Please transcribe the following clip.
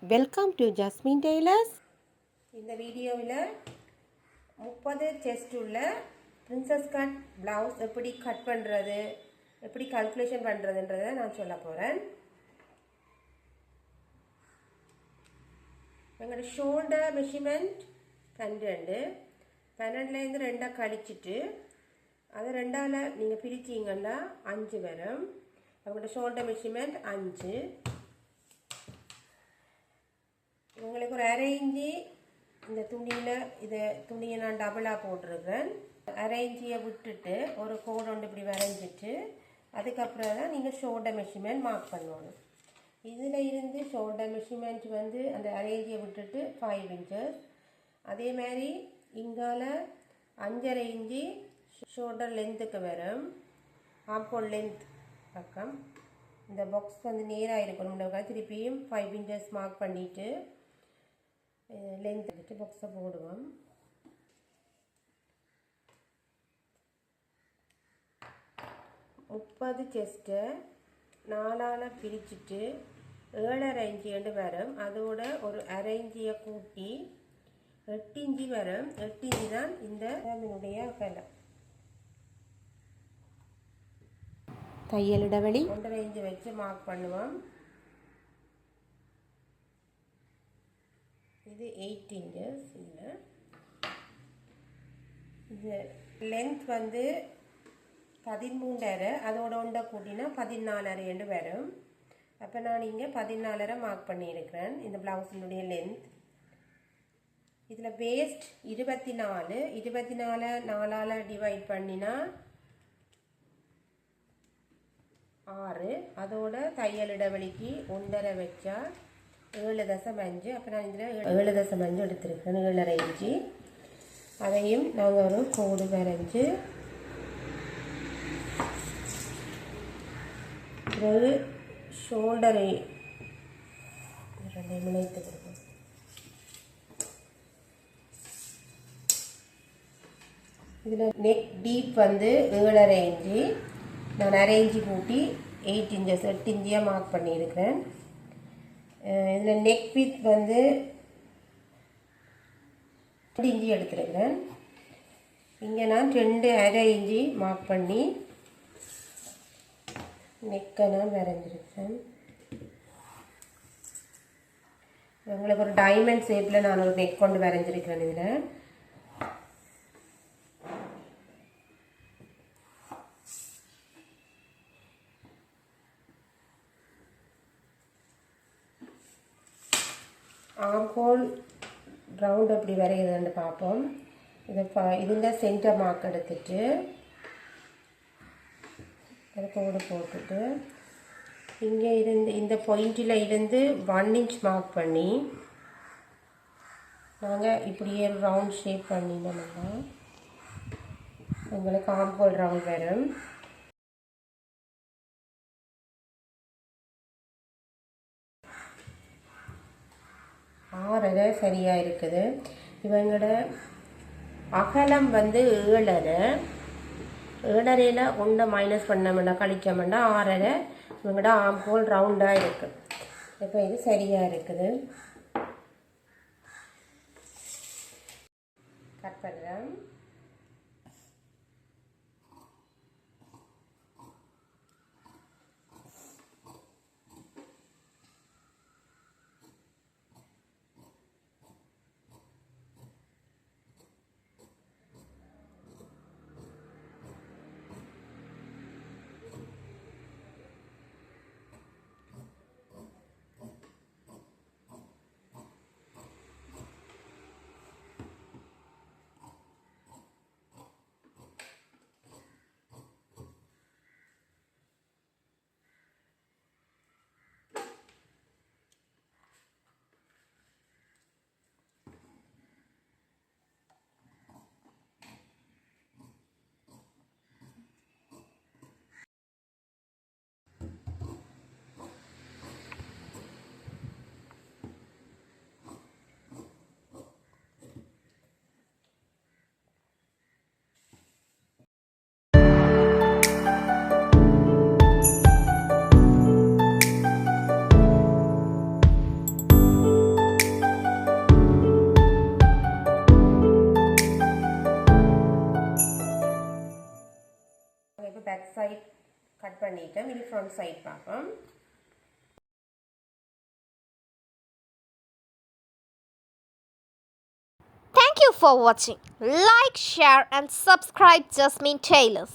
Welcome to Jasmine tailors. இந்த வீடியோவில் 30 chest உள்ள பிரின்சஸ் கட் ப்ளவுஸ் எப்படி கட் பண்ணுறது, எப்படி கால்குலேஷன் பண்ணுறதுன்றதை நான் சொல்ல போகிறேன். எங்களோட ஷோல்டர் மெஷர்மெண்ட் 12லேருந்து 2 கழிச்சிட்டு அதை 2ஆல் நீங்கள் பிரிச்சிங்கன்னா 5 வரும். அவங்களோட ஷோல்டர் மெஷர்மெண்ட் 5. உங்களுக்கு ஒரு அரை இஞ்சி இந்த துணியை நான் டபுளாக போட்டிருக்கேன். அரை இஞ்சியை விட்டுட்டு ஒரு கோடு ஒன்று இப்படி வரைஞ்சிட்டு அதுக்கப்புறம் தான் நீங்கள் ஷோல்டர் மெஷர்மெண்ட் மார்க் பண்ணணும். இதில் இருந்து ஷோல்டர் மெஷர்மெண்ட் வந்து அந்த அரை இஞ்சியை விட்டுட்டு 5 இன்ச்சஸ். அதே மாதிரி இங்கால 5.5 இஞ்சி ஷோல்டர் லென்த்துக்கு வரும். ஆம்ஹோல் லென்த் பக்கம் இந்த பாக்ஸ் வந்து நேராக இருக்கணும். திருப்பியும் 5 இன்ச்சஸ் மார்க் பண்ணிவிட்டு லென்த் எடுத்து பாக்ஸை போடுவோம். முப்பது செஸ்ட்டை 4ஆல் பிரிச்சுட்டு 7.5 இன்ச்சு வரும். அதோட ஒரு அரை இஞ்சியை கூட்டி 8 இஞ்சி வரும். 8 இஞ்சி தான் இந்த இதனுடைய அகலம். தையல் இடைவெளி 1.5 இன்ச்சு வச்சு மார்க் பண்ணுவோம். இது 8 இன்ச்சஸ். இது லென்த் வந்து 13.5, அதோட ஒன்றை கூட்டினா 14.5 வரும். அப்போ நான் இங்கே 14.5 மார்க் பண்ணியிருக்கிறேன் இந்த ப்ளவுஸினுடைய லென்த். இதில் வேஸ்ட் 24. 24 4ஆல் டிவைட் பண்ணினா 6. அதோட தையல் இடைவெளிக்கு 1.5 வச்சா 7.5. அப்போ நான் இதில் 7.5 எடுத்திருக்கேன். 7.5 இன்ச்சு. அதையும் நாங்கள் ஒரு கோடு வரைஞ்சி பிறகு ஷோல்டரை 2 இணைத்து கொடுப்போம். இதில் நெக் டீப் வந்து 7.5 இன்ச்சு. நான் அரை இன்ச்சு கூட்டி 8 இன்ச்சஸ் 8 இன்ச்சியாக மார்க் பண்ணியிருக்கிறேன். இதில் நெக் வித் வந்து 2 இன்ச்சி எடுத்துருக்கிறேன். இங்கே நான் 2.5 இன்ச்சி மார்க் பண்ணி நெக்கை நான் வரைஞ்சிருக்கேன். உங்களுக்கு ஒரு டைமண்ட் ஷேப்பில் நான் ஒரு நெக் கொண்டு வரைஞ்சிருக்கிறேன். இதில் ஆம்ஹோல் ரவுண்ட் எப்படி வரைகிறதுன்னு பார்ப்போம். இதில் சென்டர் மார்க் எடுத்துட்டு அதை கோடு போட்டுட்டு இங்கே இருந்து இந்த பாயிண்டில் இருந்து 1 இன்ச் மார்க் பண்ணி நாங்கள் இப்படியே ரவுண்ட் ஷேப் பண்ணினோம்னா உங்களுக்கு ஆம்ஹோல் ரவுண்ட் வரும். ஆறரை சரியாக இருக்குது. இவங்களோட அகலம் வந்து 7.5. 7.5ல் 1 மைனஸ் பண்ணோம்னா கழிச்சோம்னா 6.5. இவங்களோட ஆம்ஹோல் ரவுண்டாக இருக்குது. இப்போ இது சரியாக இருக்குது. கட் பண்ணுறேன். பேக் சைட் கட் பண்ணிட்டோம். இனி ஃப்ரண்ட் சைட் பார்ப்போம். Thank you for watching. Like, share and subscribe Jasmine Tailors.